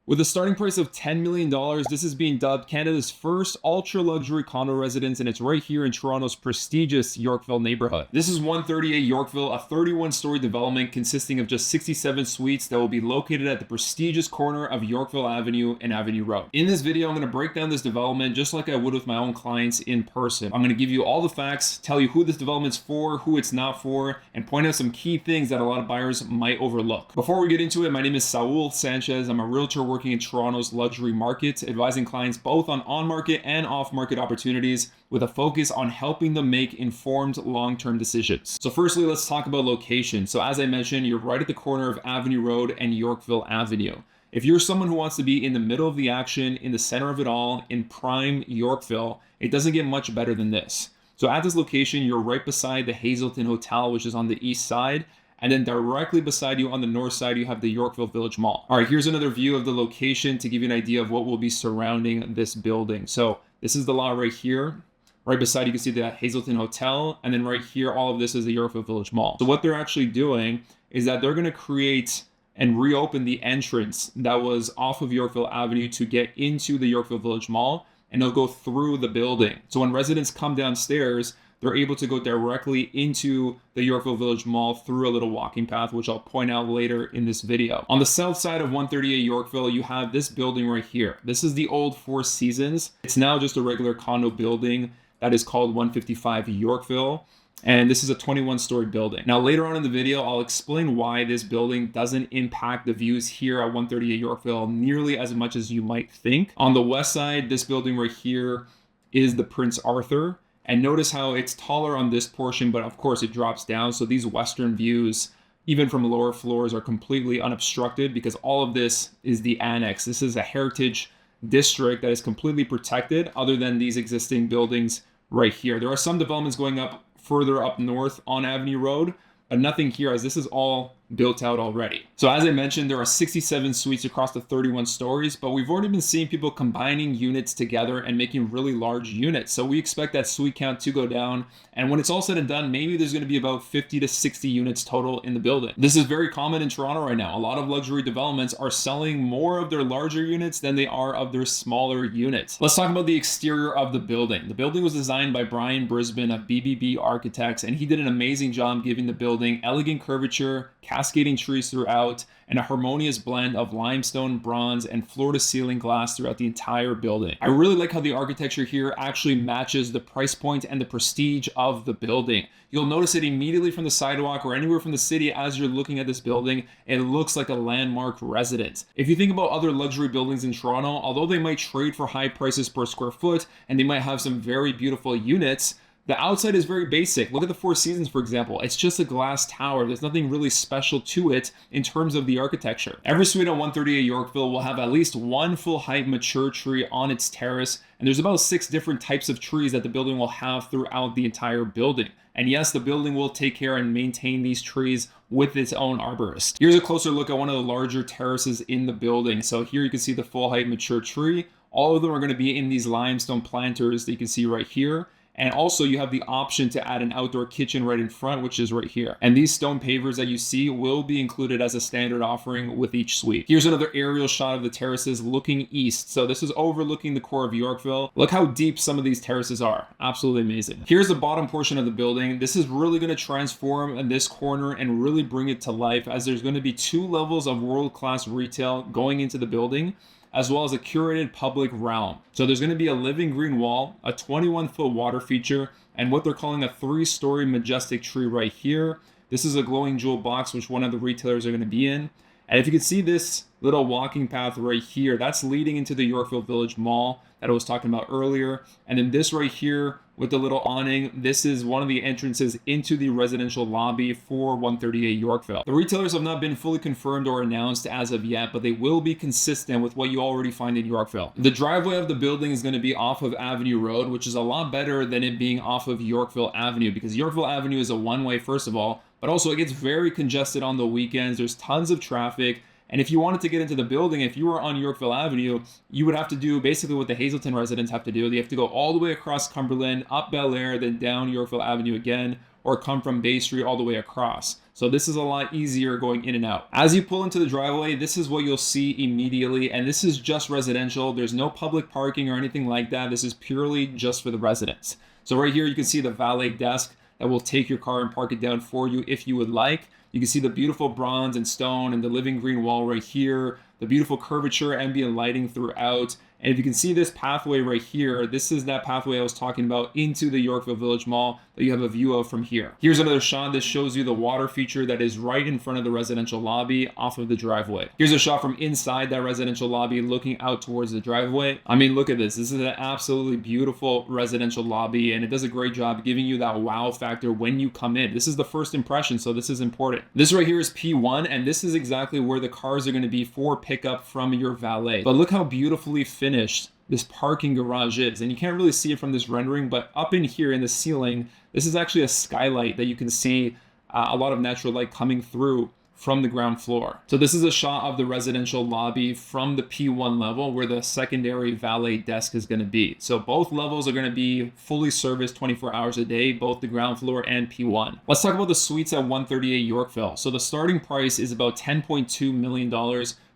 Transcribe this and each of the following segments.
With a starting price of $10 million, this is being dubbed Canada's first ultra-luxury condo residence, and it's right here in Toronto's prestigious Yorkville neighborhood. This is 138 Yorkville, a 31-story development consisting of just 67 suites that will be located at the prestigious corner of Yorkville Avenue and Avenue Road. In this video, I'm going to break down this development just like I would with my own clients in person. I'm going to give you all the facts, tell you who this development's for, who it's not for, and point out some key things that a lot of buyers might overlook. Before we get into it, my name is Saul Sanchez. I'm a realtor working in Toronto's luxury market, advising clients both on-market and off-market opportunities with a focus on helping them make informed long-term decisions. So firstly, let's talk about location. So as I mentioned, you're right at the corner of Avenue Road and Yorkville Avenue. If you're someone who wants to be in the middle of the action, in the center of it all, in prime Yorkville, it doesn't get much better than this. So at this location, you're right beside the Hazelton Hotel, which is on the east side. And then directly beside you on the north side, you have the Yorkville Village Mall. All right, here's another view of the location to give you an idea of what will be surrounding this building. So this is the lot right here. Right beside you can see the Hazelton Hotel. And then right here, all of this is the Yorkville Village Mall. So what they're actually doing is that they're gonna create and reopen the entrance that was off of Yorkville Avenue to get into the Yorkville Village Mall. And they'll go through the building. So when residents come downstairs, they're able to go directly into the Yorkville Village Mall through a little walking path, which I'll point out later in this video. On the south side of 138 Yorkville, you have this building right here. This is the old Four Seasons. It's now just a regular condo building that is called 155 Yorkville. And this is a 21-story building. Now, later on in the video, I'll explain why this building doesn't impact the views here at 138 Yorkville nearly as much as you might think. On the west side, this building right here is the Prince Arthur. And notice how it's taller on this portion, but of course it drops down. So these western views, even from lower floors, are completely unobstructed because all of this is the annex. This is a heritage district that is completely protected other than these existing buildings right here. There are some developments going up further up north on Avenue Road, but nothing here as this is all built out already. So as I mentioned, there are 67 suites across the 31 stories, but we've already been seeing people combining units together and making really large units. So we expect that suite count to go down. And when it's all said and done, maybe there's going to be about 50 to 60 units total in the building. This is very common in Toronto right now. A lot of luxury developments are selling more of their larger units than they are of their smaller units. Let's talk about the exterior of the building. The building was designed by Brian Brisbane of BBB Architects, and he did an amazing job giving the building elegant curvature, cascading trees throughout, and a harmonious blend of limestone, bronze, and floor-to-ceiling glass throughout the entire building. I really like how the architecture here actually matches the price point and the prestige of the building. You'll notice it immediately from the sidewalk or anywhere from the city as you're looking at this building. It looks like a landmark residence. If you think about other luxury buildings in Toronto, although they might trade for high prices per square foot, and they might have some very beautiful units, the outside is very basic. Look at the Four Seasons, for example. It's just a glass tower. There's nothing really special to it in terms of the architecture. Every suite on 138 Yorkville will have at least one full-height mature tree on its terrace, and there's about 6 different types of trees that the building will have throughout the entire building. And yes, the building will take care and maintain these trees with its own arborist. Here's a closer look at one of the larger terraces in the building. So here you can see the full-height mature tree. All of them are going to be in these limestone planters that you can see right here. And also you have the option to add an outdoor kitchen right in front, which is right here. And these stone pavers that you see will be included as a standard offering with each suite. Here's another aerial shot of the terraces looking east. So this is overlooking the core of Yorkville. Look how deep some of these terraces are. Absolutely amazing. Here's the bottom portion of the building. This is really going to transform this corner and really bring it to life, as there's going to be 2 levels of world-class retail going into the building, as well as a curated public realm. So there's going to be a living green wall, a 21-foot water feature, and what they're calling a 3-story majestic tree right here. This is a glowing jewel box, which one of the retailers are going to be in. And if you can see this little walking path right here, that's leading into the Yorkville Village Mall that I was talking about earlier. And then this right here with the little awning, this is one of the entrances into the residential lobby for 138 Yorkville. The retailers have not been fully confirmed or announced as of yet, but they will be consistent with what you already find in Yorkville. The driveway of the building is going to be off of Avenue Road, which is a lot better than it being off of Yorkville Avenue, because Yorkville Avenue is a one-way, first of all, but also it gets very congested on the weekends. There's tons of traffic. And if you wanted to get into the building, if you were on Yorkville Avenue, you would have to do basically what the Hazelton residents have to do. They have to go all the way across Cumberland, up Bel Air, then down Yorkville Avenue again, or come from Bay Street all the way across. So this is a lot easier going in and out. As you pull into the driveway, this is what you'll see immediately. And this is just residential. There's no public parking or anything like that. This is purely just for the residents. So right here, you can see the valet desk that will take your car and park it down for you if you would like. You can see the beautiful bronze and stone and the living green wall right here, the beautiful curvature, ambient lighting throughout. And if you can see this pathway right here, this is that pathway I was talking about into the Yorkville Village Mall that you have a view of from here. Here's another shot. This shows you the water feature that is right in front of the residential lobby off of the driveway. Here's a shot from inside that residential lobby looking out towards the driveway. I mean, look at this. This is an absolutely beautiful residential lobby, and it does a great job giving you that wow factor when you come in. This is the first impression, so this is important. This right here is P1, and this is exactly where the cars are going to be for pickup from your valet. But look how beautifully finished this parking garage is, and you can't really see it from this rendering, but up in here in the ceiling, this is actually a skylight that you can see a lot of natural light coming through from the ground floor. So this is a shot of the residential lobby from the P1 level where the secondary valet desk is going to be. So both levels are going to be fully serviced 24 hours a day, both the ground floor and P1. Let's talk about the suites at 138 Yorkville. So the starting price is about $10.2 million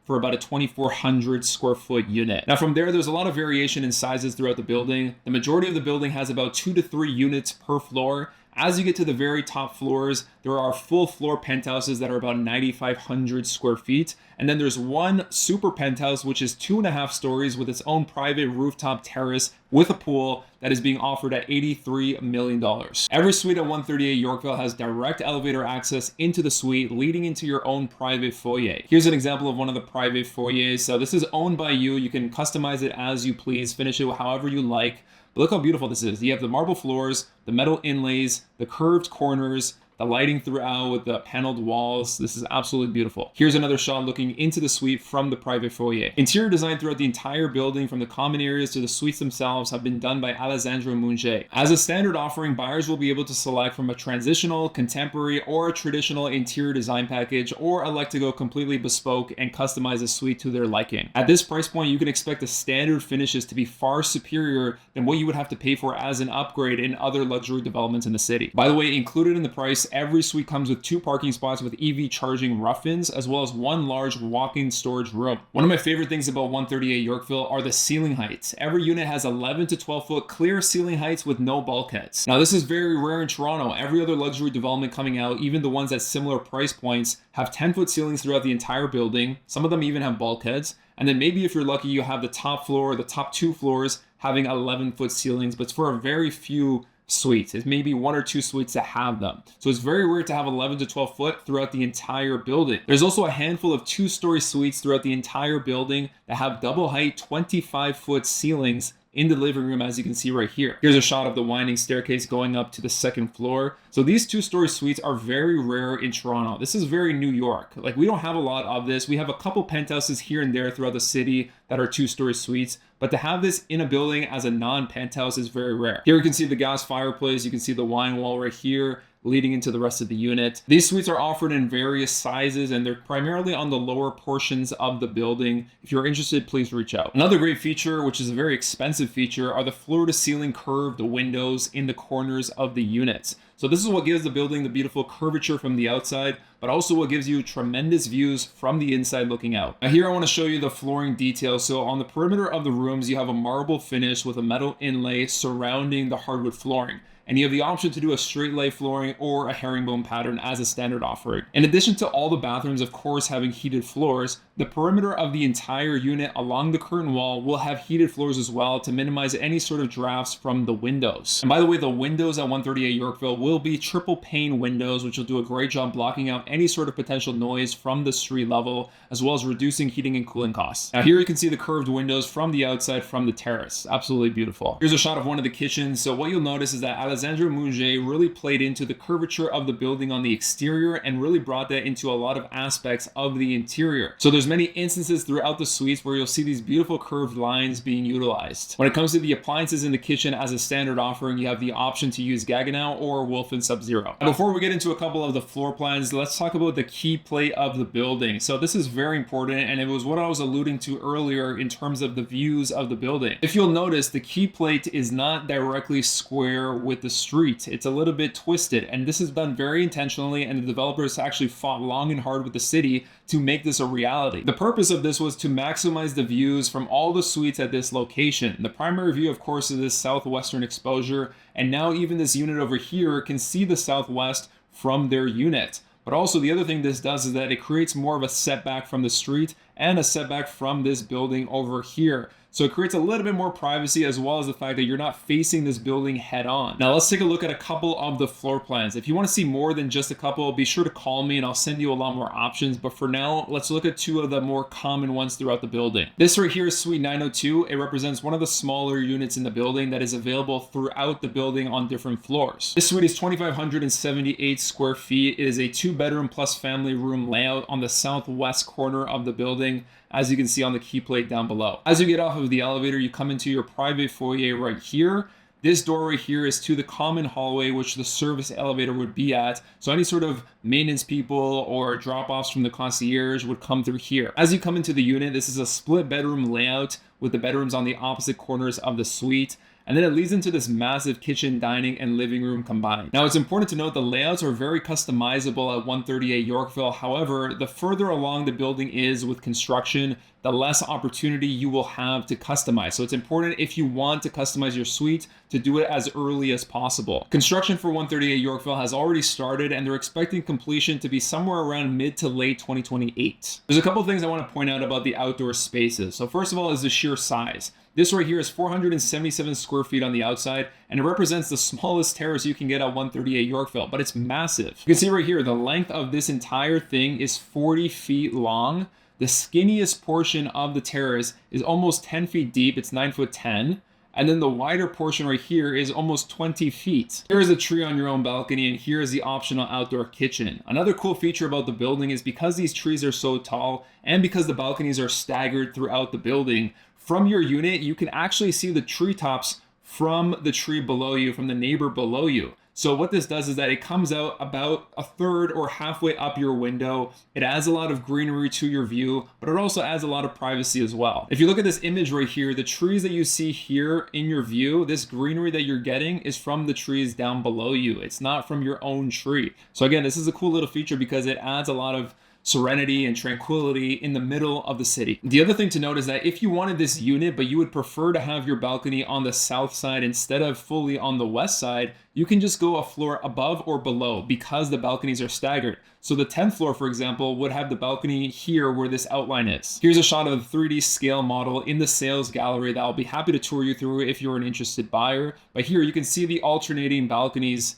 for about a 2,400 square foot unit. Now from there's a lot of variation in sizes throughout the building. The majority of the building has about 2 to 3 units per floor. As you get to the very top floors, there are full floor penthouses that are about 9,500 square feet. And then there's one super penthouse, which is 2.5 stories with its own private rooftop terrace with a pool that is being offered at $83 million. Every suite at 138 Yorkville has direct elevator access into the suite, leading into your own private foyer. Here's an example of one of the private foyers. So this is owned by you. You can customize it as you please, finish it however you like. But look how beautiful this is. You have the marble floors, the metal inlays, the curved corners, the lighting throughout with the paneled walls. This is absolutely beautiful. Here's another shot looking into the suite from the private foyer. Interior design throughout the entire building, from the common areas to the suites themselves, have been done by Alessandro Munge. As a standard offering, buyers will be able to select from a transitional, contemporary, or a traditional interior design package, or elect to go completely bespoke and customize a suite to their liking. At this price point, you can expect the standard finishes to be far superior than what you would have to pay for as an upgrade in other luxury developments in the city. By the way, included in the price, every suite comes with 2 parking spots with EV charging rough-ins, as well as 1 large walk-in storage room. One of my favorite things about 138 Yorkville are the ceiling heights. Every unit has 11 to 12 foot clear ceiling heights with no bulkheads. Now this is very rare in Toronto. Every other luxury development coming out, even the ones at similar price points, have 10-foot ceilings throughout the entire building. Some of them even have bulkheads. And then maybe if you're lucky, you have the top floor or the top 2 floors having 11-foot ceilings, but it's for a very few suites. It's maybe 1 or 2 suites that have them. So it's very rare to have 11 to 12 foot throughout the entire building. There's also a handful of 2-story suites throughout the entire building that have double height 25-foot ceilings in the living room, as you can see right here. Here's a shot of the winding staircase going up to the 2nd floor. So these 2-story suites are very rare in Toronto. This is very New York. Like, we don't have a lot of this. We have a couple penthouses here and there throughout the city that are 2-story suites, but to have this in a building as a non-penthouse is very rare. Here you can see the gas fireplace. You can see the wine wall right here leading into the rest of the unit. These suites are offered in various sizes, and they're primarily on the lower portions of the building. If you're interested, please reach out. Another great feature, which is a very expensive feature, are the floor-to-ceiling curved windows in the corners of the units. So this is what gives the building the beautiful curvature from the outside, but also what gives you tremendous views from the inside looking out. Now here I want to show you the flooring details. So on the perimeter of the rooms, you have a marble finish with a metal inlay surrounding the hardwood flooring. And you have the option to do a straight lay flooring or a herringbone pattern as a standard offering. In addition to all the bathrooms, of course, having heated floors, the perimeter of the entire unit along the curtain wall will have heated floors as well to minimize any sort of drafts from the windows. And by the way, the windows at 138 Yorkville will be triple pane windows, which will do a great job blocking out any sort of potential noise from the street level, as well as reducing heating and cooling costs. Now here you can see the curved windows from the outside from the terrace. Absolutely beautiful. Here's a shot of one of the kitchens. So what you'll notice is that Alessandro Munge really played into the curvature of the building on the exterior and really brought that into a lot of aspects of the interior. So there's many instances throughout the suites where you'll see these beautiful curved lines being utilized. When it comes to the appliances in the kitchen as a standard offering, you have the option to use Gaggenau or Wolfen Sub-Zero. Before we get into a couple of the floor plans, let's talk about the key plate of the building. So this is very important, and it was what I was alluding to earlier in terms of the views of the building. If you'll notice, the key plate is not directly square with with the street. It's a little bit twisted, and this is done very intentionally, and the developers actually fought long and hard with the city to make this a reality. The purpose of this was to maximize the views from all the suites at this location. The primary view, of course, is this southwestern exposure, and now even this unit over here can see the southwest from their unit. But also the other thing this does is that it creates more of a setback from the street and a setback from this building over here. So it creates a little bit more privacy, as well as the fact that you're not facing this building head on. Now let's take a look at a couple of the floor plans. If you want to see more than just a couple, be sure to call me and I'll send you a lot more options. But for now, let's look at two of the more common ones throughout the building. This right here is Suite 902. It represents one of the smaller units in the building that is available throughout the building on different floors. This suite is 2,578 square feet. It is a 2-bedroom plus family room layout on the southwest corner of the building, as you can see on the key plate down below. As you get off of the elevator, you come into your private foyer right here. This door right here is to the common hallway, which the service elevator would be at. So any sort of maintenance people or drop-offs from the concierge would come through here. As you come into the unit, this is a split bedroom layout with the bedrooms on the opposite corners of the suite. And then it leads into this massive kitchen, dining, and living room combined. Now, it's important to note the layouts are very customizable at 138 Yorkville. However, the further along the building is with construction, the less opportunity you will have to customize. So it's important, if you want to customize your suite, to do it as early as possible. Construction for 138 Yorkville has already started, and they're expecting completion to be somewhere around mid to late 2028. There's a couple things I want to point out about the outdoor spaces. So first of all is the sheer size. This right here is 477 square feet on the outside, and it represents the smallest terrace you can get at 138 Yorkville, but it's massive. You can see right here, the length of this entire thing is 40 feet long. The skinniest portion of the terrace is almost 10 feet deep. It's 9'10". And then the wider portion right here is almost 20 feet. Here is a tree on your own balcony, and here is the optional outdoor kitchen. Another cool feature about the building is because these trees are so tall, and because the balconies are staggered throughout the building, from your unit, you can actually see the treetops from the tree below you, from the neighbor below you. So what this does is that it comes out about a third or halfway up your window. It adds a lot of greenery to your view, but it also adds a lot of privacy as well. If you look at this image right here, the trees that you see here in your view, this greenery that you're getting is from the trees down below you. It's not from your own tree. So again, this is a cool little feature because it adds a lot of serenity and tranquility in the middle of the city. The other thing to note is that if you wanted this unit, but you would prefer to have your balcony on the south side instead of fully on the west side, you can just go a floor above or below because the balconies are staggered. So the 10th floor, for example, would have the balcony here where this outline is. Here's a shot of the 3D scale model in the sales gallery that I'll be happy to tour you through if you're an interested buyer. But here you can see the alternating balconies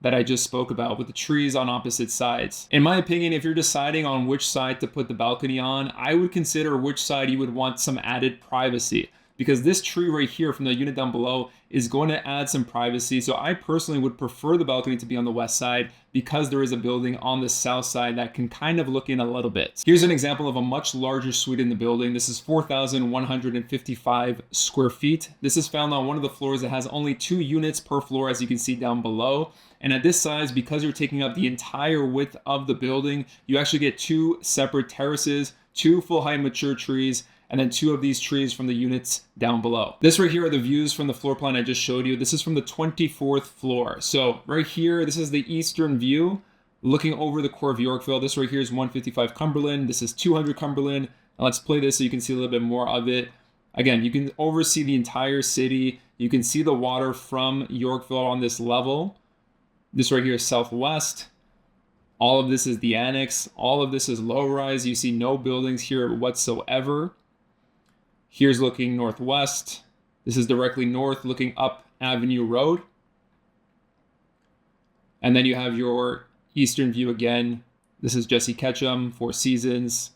that I just spoke about with the trees on opposite sides. In my opinion, if you're deciding on which side to put the balcony on, I would consider which side you would want some added privacy, because this tree right here from the unit down below is going to add some privacy. So I personally would prefer the balcony to be on the west side because there is a building on the south side that can kind of look in a little bit. Here's an example of a much larger suite in the building. This is 4,155 square feet. This is found on one of the floors that has only 2 units per floor, as you can see down below. And at this size, because you're taking up the entire width of the building, you actually get 2 separate terraces, 2 full height mature trees, and then 2 of these trees from the units down below. This right here are the views from the floor plan I just showed you. This is from the 24th floor. So right here, this is the eastern view looking over the core of Yorkville. This right here is 155 Cumberland. This is 200 Cumberland. Now let's play this so you can see a little bit more of it. Again, you can oversee the entire city. You can see the water from Yorkville on this level. This right here is southwest. All of this is the annex. All of this is low rise. You see no buildings here whatsoever. Here's looking northwest. This is directly north looking up Avenue Road. And then you have your eastern view again. This is Jesse Ketchum, Four Seasons,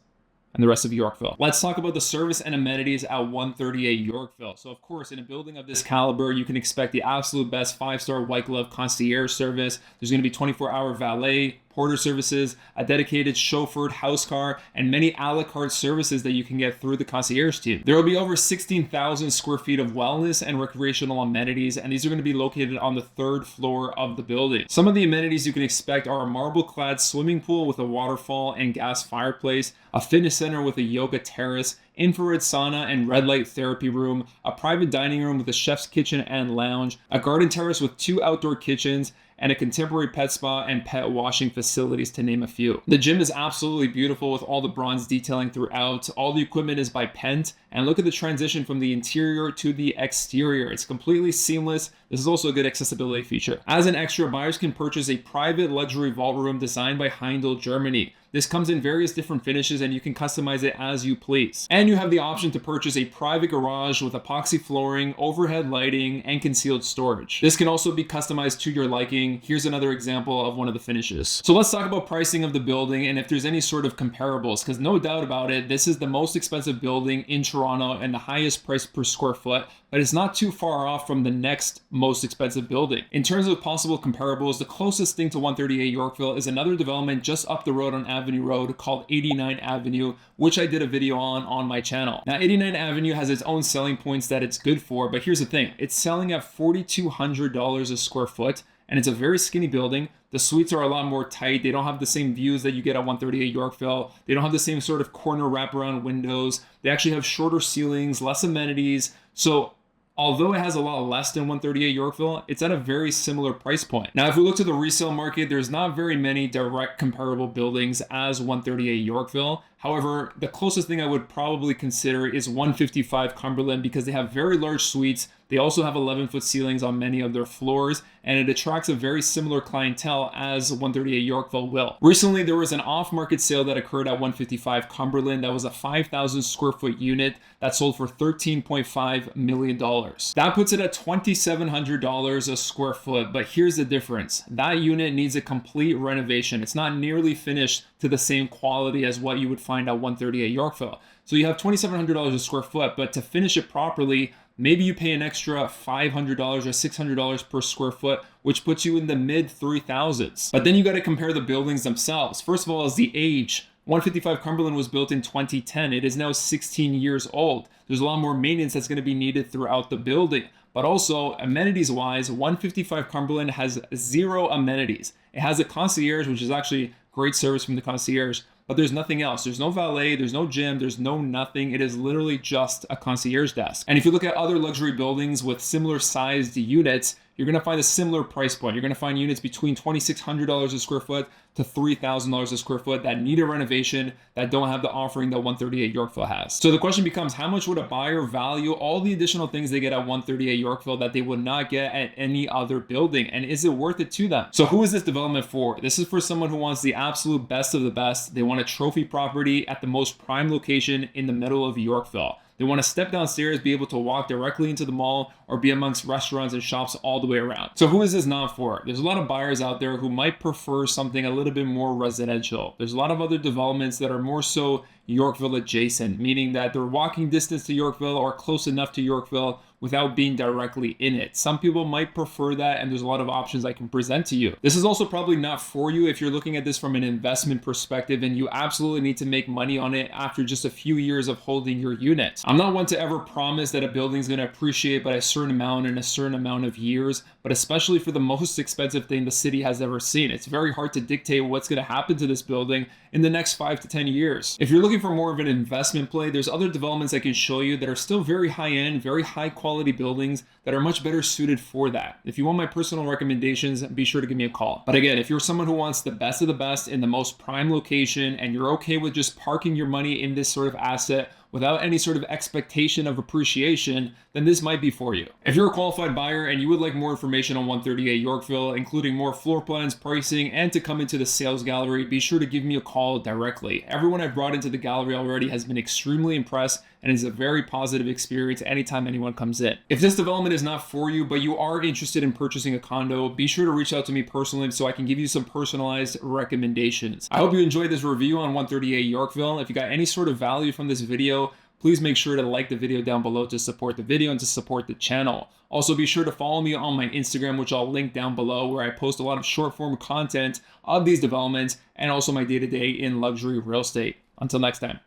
and the rest of Yorkville. Let's talk about the service and amenities at 138 Yorkville. So of course, in a building of this caliber, you can expect the absolute best 5-star white glove concierge service. There's going to be 24-hour valet, porter services, a dedicated chauffeured house car, and many a la carte services that you can get through the concierge team. There will be over 16,000 square feet of wellness and recreational amenities, and these are going to be located on the 3rd floor of the building. Some of the amenities you can expect are a marble-clad swimming pool with a waterfall and gas fireplace, a fitness center with a yoga terrace, infrared sauna and red light therapy room, a private dining room with a chef's kitchen and lounge, a garden terrace with 2 outdoor kitchens, and a contemporary pet spa and pet washing facilities, to name a few. The gym is absolutely beautiful with all the bronze detailing throughout. All the equipment is by Pent, and look at the transition from the interior to the exterior. It's completely seamless. This is also a good accessibility feature. As an extra, buyers can purchase a private luxury vault room designed by Heindel, Germany. This comes in various different finishes and you can customize it as you please. And you have the option to purchase a private garage with epoxy flooring, overhead lighting, and concealed storage. This can also be customized to your liking. Here's another example of one of the finishes. So let's talk about pricing of the building and if there's any sort of comparables, because no doubt about it, this is the most expensive building in Toronto and the highest price per square foot, but it's not too far off from the next most expensive building. In terms of possible comparables, the closest thing to 138 Yorkville is another development just up the road on Avenue Road called 89 Avenue, which I did a video on my channel. Now, 89 Avenue has its own selling points that it's good for, but here's the thing. It's selling at $4,200 a square foot, and it's a very skinny building. The suites are a lot more tight. They don't have the same views that you get at 138 Yorkville. They don't have the same sort of corner wraparound windows. They actually have shorter ceilings, less amenities. So although it has a lot less than 138 Yorkville, it's at a very similar price point. Now, if we look to the resale market, there's not very many direct comparable buildings as 138 Yorkville. However, the closest thing I would probably consider is 155 Cumberland because they have very large suites. They also have 11-foot ceilings on many of their floors, and it attracts a very similar clientele as 138 Yorkville will. Recently, there was an off-market sale that occurred at 155 Cumberland that was a 5,000 square foot unit that sold for $13.5 million. That puts it at $2,700 a square foot, but here's the difference. That unit needs a complete renovation. It's not nearly finished to the same quality as what you would find at 138 Yorkville. So you have $2,700 a square foot, but to finish it properly, maybe you pay an extra $500 or $600 per square foot, which puts you in the mid 3,000s. But then you got to compare the buildings themselves. First of all, is the age. 155 Cumberland was built in 2010. It is now 16 years old. There's a lot more maintenance that's going to be needed throughout the building. But also, amenities-wise, 155 Cumberland has 0 amenities. It has a concierge, which is actually great service from the concierge, but there's nothing else. There's no valet, there's no gym, there's no nothing. It is literally just a concierge desk. And if you look at other luxury buildings with similar sized units, you're going to find a similar price point. You're going to find units between $2,600 a square foot to $3,000 a square foot that need a renovation, that don't have the offering that 138 Yorkville has. So the question becomes, how much would a buyer value all the additional things they get at 138 Yorkville that they would not get at any other building? And is it worth it to them? So who is this development for? This is for someone who wants the absolute best of the best. They want a trophy property at the most prime location in the middle of Yorkville. They want to step downstairs, be able to walk directly into the mall, or be amongst restaurants and shops all the way around. So who is this not for? There's a lot of buyers out there who might prefer something a little bit more residential. There's a lot of other developments that are more so Yorkville adjacent, meaning that they're walking distance to Yorkville or close enough to Yorkville without being directly in it. Some people might prefer that, and there's a lot of options I can present to you. This is also probably not for you if you're looking at this from an investment perspective and you absolutely need to make money on it after just a few years of holding your unit. I'm not one to ever promise that a building is going to appreciate by a certain amount in a certain amount of years, but especially for the most expensive thing the city has ever seen. It's very hard to dictate what's going to happen to this building in the next 5 to 10 years. If you're looking for more of an investment play, there's other developments I can show you that are still very high-end, very high-quality buildings that are much better suited for that. If you want my personal recommendations, be sure to give me a call. But again, if you're someone who wants the best of the best in the most prime location and you're okay with just parking your money in this sort of asset without any sort of expectation of appreciation, then this might be for you. If you're a qualified buyer and you would like more information on 138 Yorkville, including more floor plans, pricing, and to come into the sales gallery, be sure to give me a call directly. Everyone I've brought into the gallery already has been extremely impressed and it's a very positive experience anytime anyone comes in. If this development is not for you, but you are interested in purchasing a condo, be sure to reach out to me personally so I can give you some personalized recommendations. I hope you enjoyed this review on 138 Yorkville. If you got any sort of value from this video, please make sure to like the video down below to support the video and to support the channel. Also, be sure to follow me on my Instagram, which I'll link down below, where I post a lot of short form content of these developments and also my day-to-day in luxury real estate. Until next time.